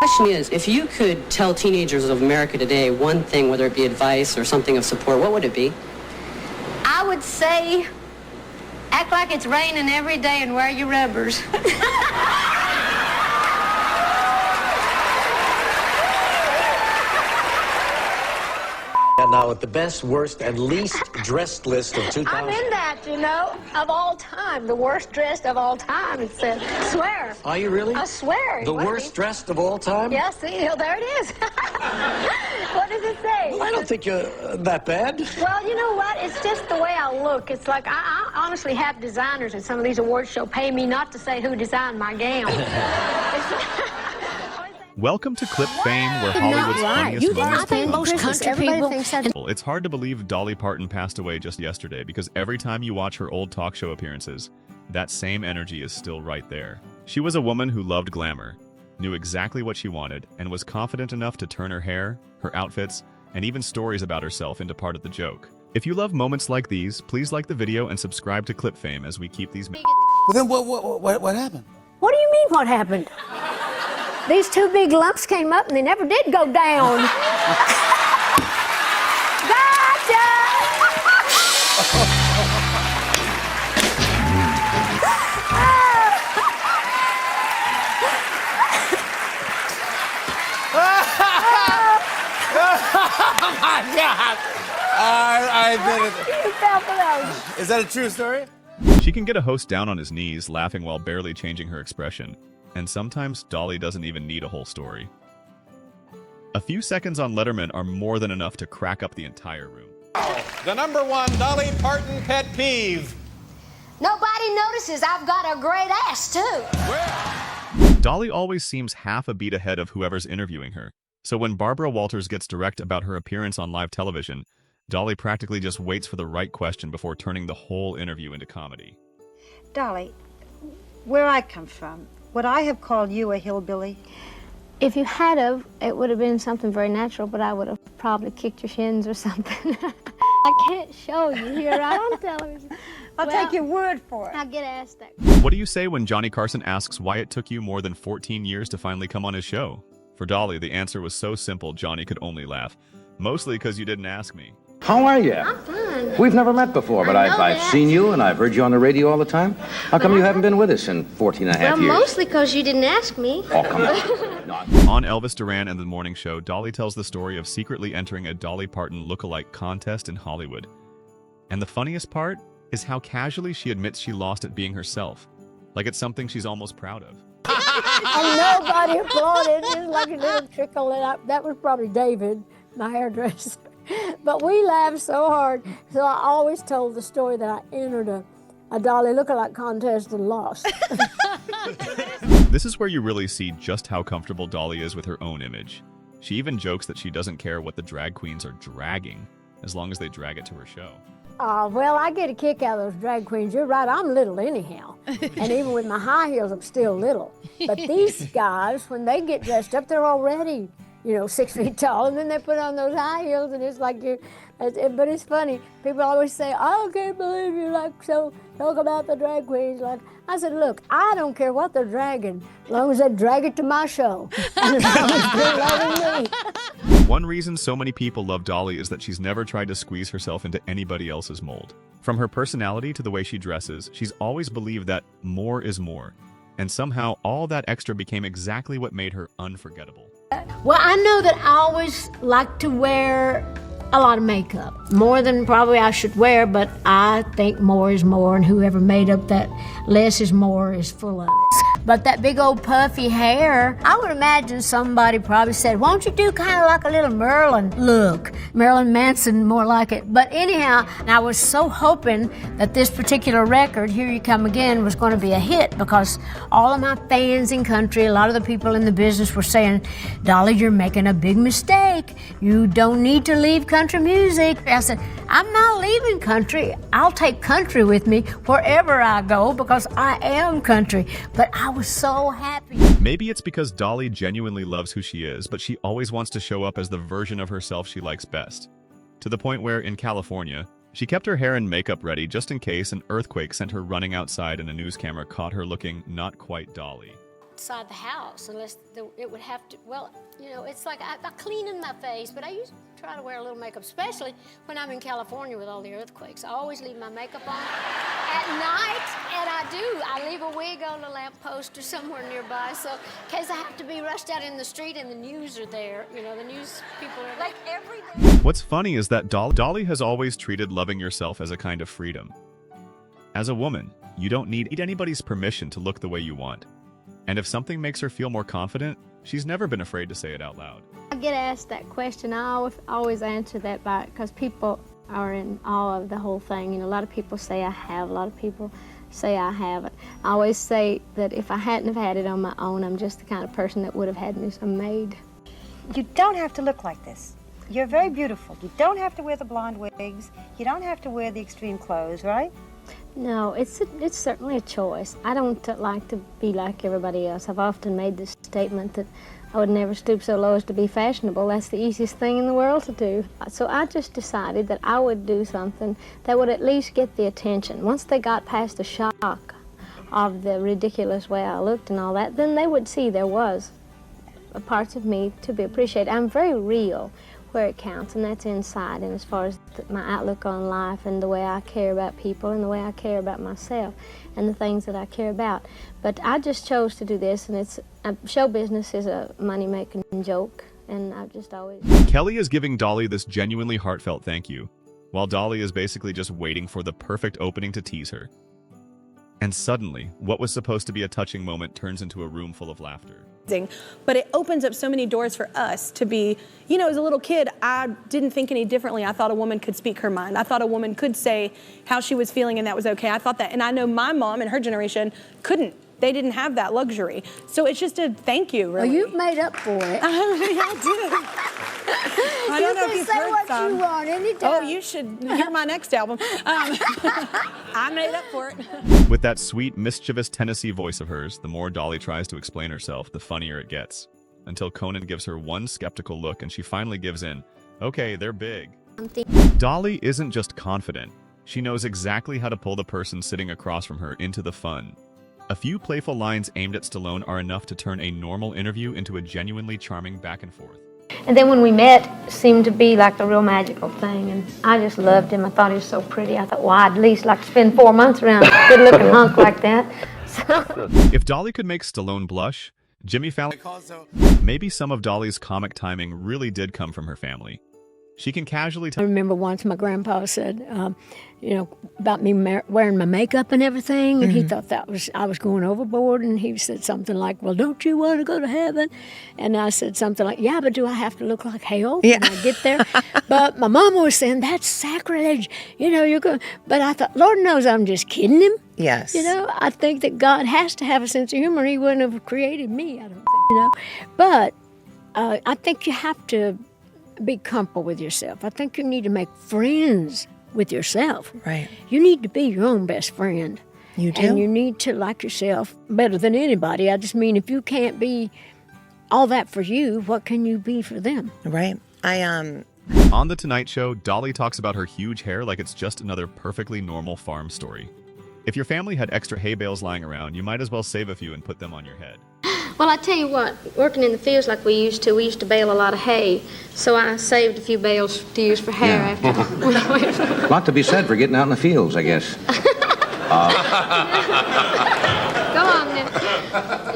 Question is, if you could tell teenagers of America today one thing, whether it be advice or something of support, what would it be? I would say, act like it's raining every day and wear your rubbers. Now, with the best, worst, and least dressed list of 2000. I'm in that, you know, of all time. The worst dressed of all time. It said, swear. Are you really? I swear. The worst dressed of all time? Yeah, see, there it is. What does it say? Well, I don't think you're that bad. Well, you know what? It's just the way I look. It's like I honestly have designers at some of these awards shows pay me not to say who designed my gown. Welcome to Clip Fame, where Hollywood's funniest moments. I think most country people. It's hard to believe Dolly Parton passed away just yesterday because every time you watch her old talk show appearances, that same energy is still right there. She was a woman who loved glamour, knew exactly what she wanted, and was confident enough to turn her hair, her outfits, and even stories about herself into part of the joke. If you love moments like these, please like the video and subscribe to Clip Fame as we keep these. Well, then what happened? What do you mean, what happened? These two big lumps came up and they never did go down. Gotcha! Oh my God! I did it. You fell for those. Is that a true story? She can get a host down on his knees, laughing while barely changing her expression. And sometimes Dolly doesn't even need a whole story. A few seconds on Letterman are more than enough to crack up the entire room. The #1 Dolly Parton pet peeve. Nobody notices I've got a great ass, too. Dolly always seems half a beat ahead of whoever's interviewing her. So when Barbara Walters gets direct about her appearance on live television, Dolly practically just waits for the right question before turning the whole interview into comedy. Dolly, where I come from, would I have called you a hillbilly? If you had of, it would have been something very natural, but I would have probably kicked your shins or something. I can't show you here right on television. I'll take your word for it. I get asked that. What do you say when Johnny Carson asks why it took you more than 14 years to finally come on his show? For Dolly, the answer was so simple Johnny could only laugh. Mostly because you didn't ask me. How are you? I'm fine. We've never met before, but I've seen you and I've heard you on the radio all the time. How come you haven't been with us in 14 and a half years? Well, mostly because you didn't ask me. Oh, come on. On Elvis Duran and The Morning Show, Dolly tells the story of secretly entering a Dolly Parton lookalike contest in Hollywood. And the funniest part is how casually she admits she lost at being herself. Like it's something she's almost proud of. And nobody applauded. It was like a little trickle. And that was probably David, my hairdresser. But we laughed so hard. So I always told the story that I entered a Dolly lookalike contest and lost. This is where you really see just how comfortable Dolly is with her own image. She even jokes that she doesn't care what the drag queens are dragging, as long as they drag it to her show. Well, I get a kick out of those drag queens. You're right, I'm little anyhow. And even with my high heels, I'm still little. But these guys, when they get dressed up, they're already, 6 feet tall. And then they put on those high heels, and it's like but it's funny. People always say, I can't believe you talk about the drag queens. I said, look, I don't care what they're dragging, as long as they drag it to my show. And as long as they're loving me. One reason so many people love Dolly is that she's never tried to squeeze herself into anybody else's mold. From her personality to the way she dresses, she's always believed that more is more. And somehow, all that extra became exactly what made her unforgettable. Well, I know that I always like to wear a lot of makeup. More than probably I should wear, but I think more is more, and whoever made up that less is more is full of it. But that big old puffy hair, I would imagine somebody probably said, why don't you do kind of like a little Marilyn look? Marilyn Manson, more like it. But anyhow, I was so hoping that this particular record, Here You Come Again, was going to be a hit, because all of my fans in country, a lot of the people in the business were saying, Dolly, you're making a big mistake. You don't need to leave country music. I said, I'm not leaving country. I'll take country with me wherever I go, because I am country. But I was so happy. Maybe it's because Dolly genuinely loves who she is, but she always wants to show up as the version of herself she likes best. To the point where, in California, she kept her hair and makeup ready just in case an earthquake sent her running outside and a news camera caught her looking not quite Dolly. outside the house unless it would have to, well, you know, it's like I clean in my face, but I usually try to wear a little makeup, especially when I'm in California with all the earthquakes. I always leave my makeup on at night, and I do. I leave a wig on a lamppost or somewhere nearby, so in case I have to be rushed out in the street and the news are there, you know, the news people are like every day. What's funny is that Dolly has always treated loving yourself as a kind of freedom. As a woman, you don't need anybody's permission to look the way you want. And if something makes her feel more confident, she's never been afraid to say it out loud. I get asked that question. I always answer that by, because people are in awe of the whole thing. You know, a lot of people say I have, a lot of people say I haven't. I always say that if I hadn't have had it on my own, I'm just the kind of person that would have had me some made. You don't have to look like this. You're very beautiful. You don't have to wear the blonde wigs. You don't have to wear the extreme clothes, right? No, it's certainly a choice. I don't like to be like everybody else. I've often made this statement that I would never stoop so low as to be fashionable. That's the easiest thing in the world to do. So I just decided that I would do something that would at least get the attention. Once they got past the shock of the ridiculous way I looked and all that, then they would see there was parts of me to be appreciated. I'm very real where it counts, and that's inside, and as far as my outlook on life and the way I care about people and the way I care about myself and the things that I care about. But I just chose to do this, and show business is a money-making joke, and I've just always... Kelly is giving Dolly this genuinely heartfelt thank you, while Dolly is basically just waiting for the perfect opening to tease her. And suddenly, what was supposed to be a touching moment turns into a room full of laughter. But it opens up so many doors for us to be, you know, as a little kid, I didn't think any differently. I thought a woman could speak her mind. I thought a woman could say how she was feeling, and that was okay. I thought that, and I know my mom and her generation couldn't. They didn't have that luxury. So it's just a thank you, really. Well, you've made up for it. I did. I don't know if you've heard what some. you want anytime. Oh, you should hear my next album. I made up for it. With that sweet, mischievous Tennessee voice of hers, the more Dolly tries to explain herself, the funnier it gets. Until Conan gives her one skeptical look and she finally gives in. Okay, they're big. Dolly isn't just confident. She knows exactly how to pull the person sitting across from her into the fun. A few playful lines aimed at Stallone are enough to turn a normal interview into a genuinely charming back and forth. And then when we met, it seemed to be like a real magical thing, and I just loved him. I thought he was so pretty. I thought, well, I'd at least like to spend 4 months around a good-looking hunk like that. So. If Dolly could make Stallone blush, Jimmy Fallon... Maybe some of Dolly's comic timing really did come from her family. She can casually tell... I remember once my grandpa said, you know, about me wearing my makeup and everything, and he thought I was going overboard, and he said something like, well, don't you want to go to heaven? And I said something like, yeah, but do I have to look like hell when I get there? But my mama was saying, that's sacrilege, you know, you're going... But I thought, Lord knows I'm just kidding him. Yes. You know, I think that God has to have a sense of humor. He wouldn't have created me, I don't think, you know. But I think you have to be comfortable with yourself. I think you need to make friends with yourself. Right. You need to be your own best friend. You do. And you need to like yourself better than anybody. I just mean, if you can't be all that for you, what can you be for them? Right. On The Tonight Show, Dolly talks about her huge hair like it's just another perfectly normal farm story. If your family had extra hay bales lying around, you might as well save a few and put them on your head. Well, I tell you what, working in the fields like we used to bale a lot of hay, so I saved a few bales to use for hair after. A lot to be said for getting out in the fields, I guess. Go on then.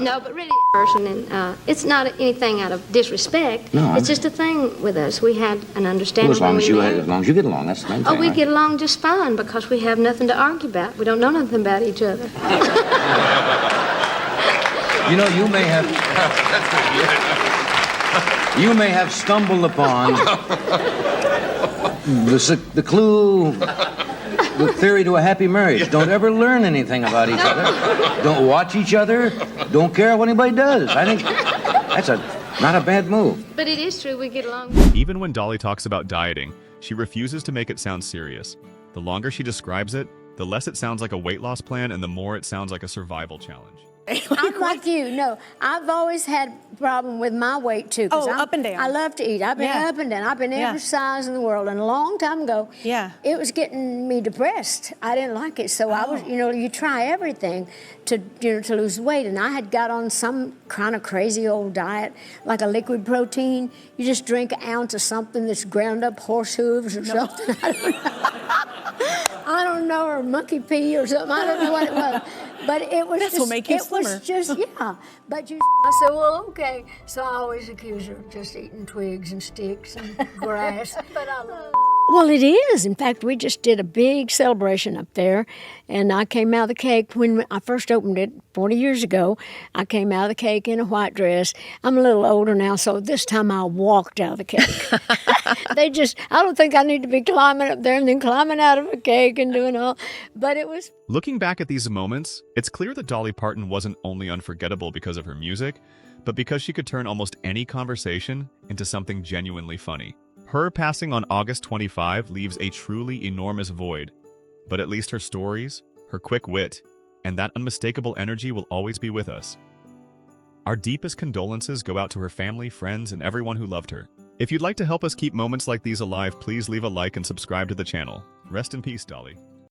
No, but really, person, and it's not anything out of disrespect. No, it's just a thing with us. We had an understanding. Well, as long as you get along, that's the main thing. Oh, we get along just fine because we have nothing to argue about. We don't know nothing about each other. You know, you may have stumbled upon the clue, the theory to a happy marriage. Don't ever learn anything about each other. Don't watch each other. Don't care what anybody does. I think that's not a bad move. But it is true, we get along. Even when Dolly talks about dieting, she refuses to make it sound serious. The longer she describes it, the less it sounds like a weight loss plan and the more it sounds like a survival challenge. I'm like you. No, I've always had a problem with my weight too. Up and down. I love to eat. I've been up and down. I've been every size in the world. And a long time ago, it was getting me depressed. I didn't like it. So I was, you try everything to lose weight. And I had got on some kind of crazy old diet, like a liquid protein. You just drink an ounce of something that's ground up horse hooves or something. I don't know, or monkey pee or something. I don't know what it was. But it was This will make you slimmer. It was just, But I said, well, okay. So I always accuse her of just eating twigs and sticks and grass. But I love it. Well, it is. In fact, we just did a big celebration up there, and I came out of the cake when I first opened it 40 years ago. I came out of the cake in a white dress. I'm a little older now, so this time I walked out of the cake. I don't think I need to be climbing up there and then climbing out of a cake and doing all, but it was. Looking back at these moments, it's clear that Dolly Parton wasn't only unforgettable because of her music, but because she could turn almost any conversation into something genuinely funny. Her passing on August 25 leaves a truly enormous void, but at least her stories, her quick wit, and that unmistakable energy will always be with us. Our deepest condolences go out to her family, friends, and everyone who loved her. If you'd like to help us keep moments like these alive, please leave a like and subscribe to the channel. Rest in peace, Dolly.